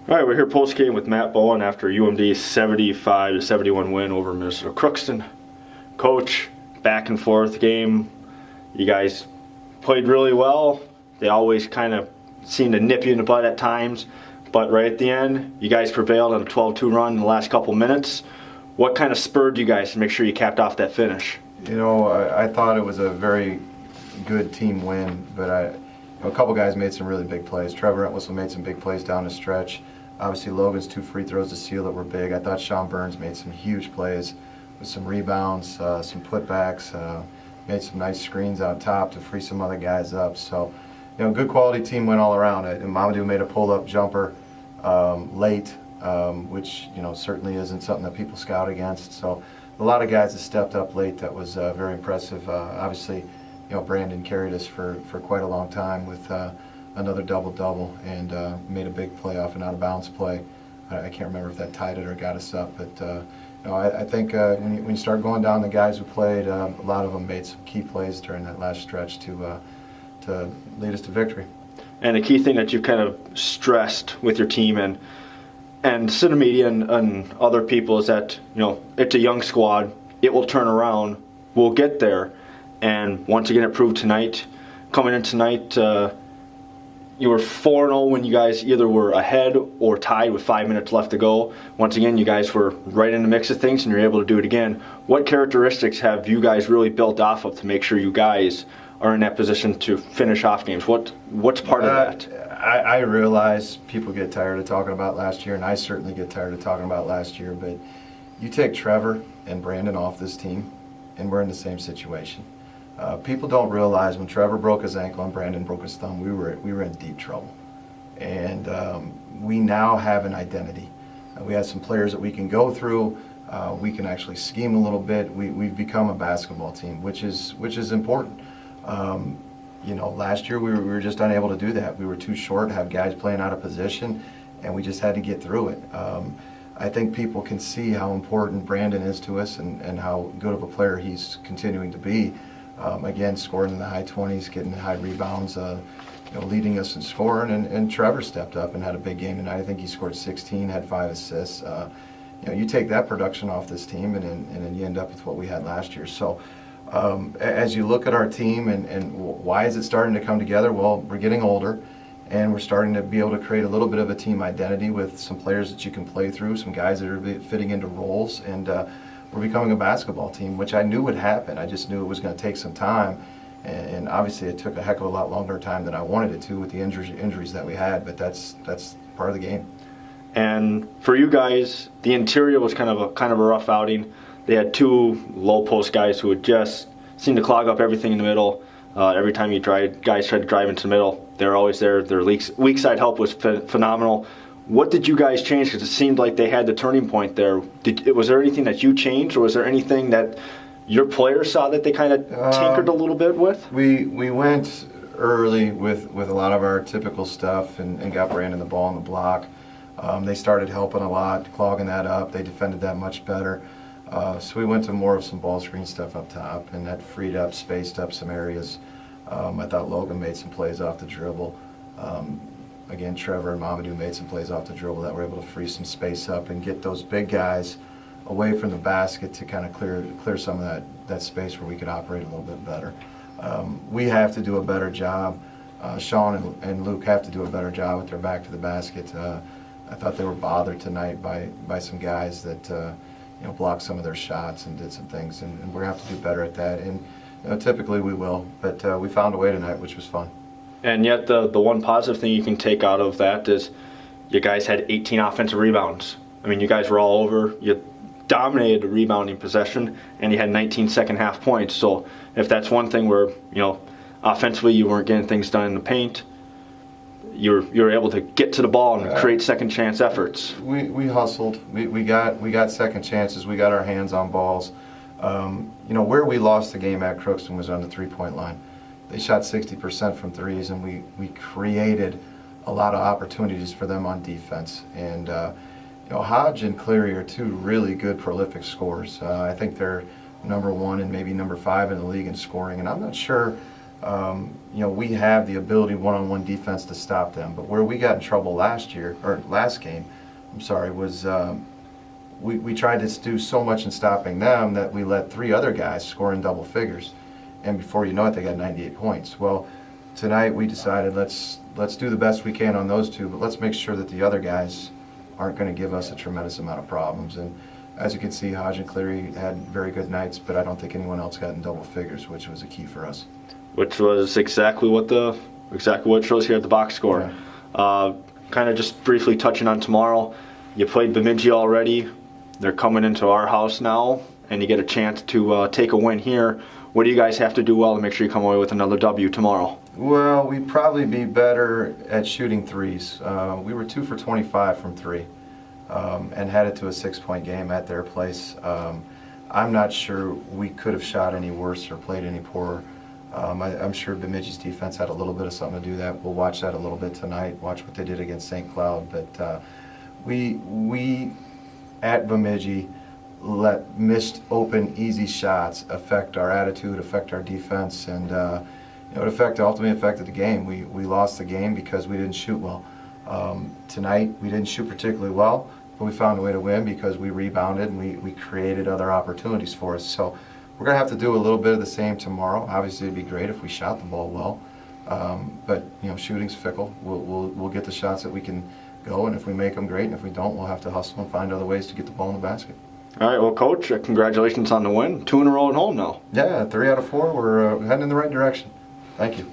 All right, we're here post-game with Matt Bowen after UMD's 75-71 win over Minnesota Crookston. Coach, back and forth game. You guys played really well. They always kind of seem to nip you in the butt at times, but right at the end, you guys prevailed on a 12-2 run in the last couple minutes. What kind of spurred you guys to make sure you capped off that finish? You know, I thought it was a very good team win, but a couple guys made some really big plays. Trevor Entwistle made some big plays down the stretch. Obviously, Logan's 2 free throws to seal that were big. I thought Sean Burns made some huge plays with some rebounds, some putbacks, made some nice screens out top to free some other guys up. So, you know, good quality team win all around. And Mamadou made a pull-up jumper late, which, you know, certainly isn't something that people scout against. So a lot of guys that stepped up late. That was very impressive. Obviously, you know, Brandon carried us for quite a long time with another double-double and made a big play off an out-of-bounds play. I can't remember if that tied it or got us up, but you know, I think when you start going down the guys who played, a lot of them made some key plays during that last stretch to lead us to victory. And the key thing that you kind of stressed with your team and Cine Media and other people is that, you know, it's a young squad. It will turn around. We'll get there. And once again, it proved tonight. Coming in tonight, you were 4-0 when you guys either were ahead or tied with 5 minutes left to go. Once again, you guys were right in the mix of things and you're able to do it again. What characteristics have you guys really built off of to make sure you guys are in that position to finish off games? What's part of that? I realize people get tired of talking about last year, and I certainly get tired of talking about last year, but you take Trevor and Brandon off this team, and we're in the same situation. People don't realize when Trevor broke his ankle and Brandon broke his thumb, we were in deep trouble. And we now have an identity. We have some players that we can go through. We can actually scheme a little bit. We've become a basketball team, which is important. You know, last year we were just unable to do that. We were too short, have guys playing out of position, and we just had to get through it. I think people can see how important Brandon is to us and how good of a player he's continuing to be. Again, scoring in the high 20s, getting high rebounds, you know, leading us in scoring, and Trevor stepped up and had a big game tonight. I think he scored 16, had 5 assists. You know, you take that production off this team, and then you end up with what we had last year. So as you look at our team and why is it starting to come together? Well, we're getting older, and we're starting to be able to create a little bit of a team identity with some players that you can play through, some guys that are fitting into roles, and we're becoming a basketball team, which I knew would happen. I just knew it was going to take some time, and obviously it took a heck of a lot longer time than I wanted it to with the injuries that we had, but that's part of the game. And for you guys, the interior was kind of a rough outing. They had 2 low post guys who would just seem to clog up everything in the middle. Every time guys tried to drive into the middle, they're always there. Their weak side help was phenomenal. What did you guys change? Because it seemed like they had the turning point there. Was there anything that you changed, or was there anything that your players saw that they kind of tinkered a little bit with? We went early with a lot of our typical stuff and got Brandon the ball on the block. They started helping a lot, clogging that up. They defended that much better. So we went to more of some ball screen stuff up top, and that freed up, spaced up some areas. I thought Logan made some plays off the dribble. Again, Trevor and Mamadou made some plays off the dribble that were able to free some space up and get those big guys away from the basket to kind of clear some of that space where we could operate a little bit better. We have to do a better job. Sean and Luke have to do a better job with their back to the basket. I thought they were bothered tonight by some guys that you know, blocked some of their shots and did some things, and we're going to have to do better at that. And you know, typically we will, but we found a way tonight, which was fun. And yet the one positive thing you can take out of that is you guys had 18 offensive rebounds. I mean, you guys were all over. You dominated the rebounding possession, and you had 19 second half points. So if that's one thing where, you know, offensively you weren't getting things done in the paint, you're able to get to the ball and create second chance efforts. We hustled. We got second chances. We got our hands on balls. You know, where we lost the game at Crookston was on the 3-point line. They shot 60% from threes, and we created a lot of opportunities for them on defense. And you know, Hodge and Cleary are 2 really good prolific scorers. I think they're number 1 and maybe number 5 in the league in scoring, and I'm not sure We have the ability one-on-one defense to stop them. But where we got in trouble last game, was we tried to do so much in stopping them that we let 3 other guys score in double figures. And before you know it, they got 98 points. Well, tonight we decided let's do the best we can on those 2, but let's make sure that the other guys aren't going to give us a tremendous amount of problems. And as you can see, Hodge and Cleary had very good nights, but I don't think anyone else got in double figures, which was a key for us. Which was exactly what it shows here at the box score. Yeah. Kind of just briefly touching on tomorrow, you played Bemidji already. They're coming into our house now, and you get a chance to take a win here. What do you guys have to do well to make sure you come away with another W tomorrow? Well, we'd probably be better at shooting threes. We were 2 for 25 from 3 and headed to a 6-point game at their place. I'm not sure we could have shot any worse or played any poorer. I'm sure Bemidji's defense had a little bit of something to do that. We'll watch that a little bit tonight, watch what they did against St. Cloud. But we at Bemidji let missed open, easy shots affect our attitude, affect our defense, and it ultimately affected the game. We lost the game because we didn't shoot well. Tonight, we didn't shoot particularly well, but we found a way to win because we rebounded and we created other opportunities for us. So we're going to have to do a little bit of the same tomorrow. Obviously, it'd be great if we shot the ball well, but shooting's fickle. We'll get the shots that we can go, and if we make them, great, and if we don't, we'll have to hustle and find other ways to get the ball in the basket. All right, well, Coach, congratulations on the win. 2 in a row at home now. Yeah, 3 out of 4. We're heading in the right direction. Thank you.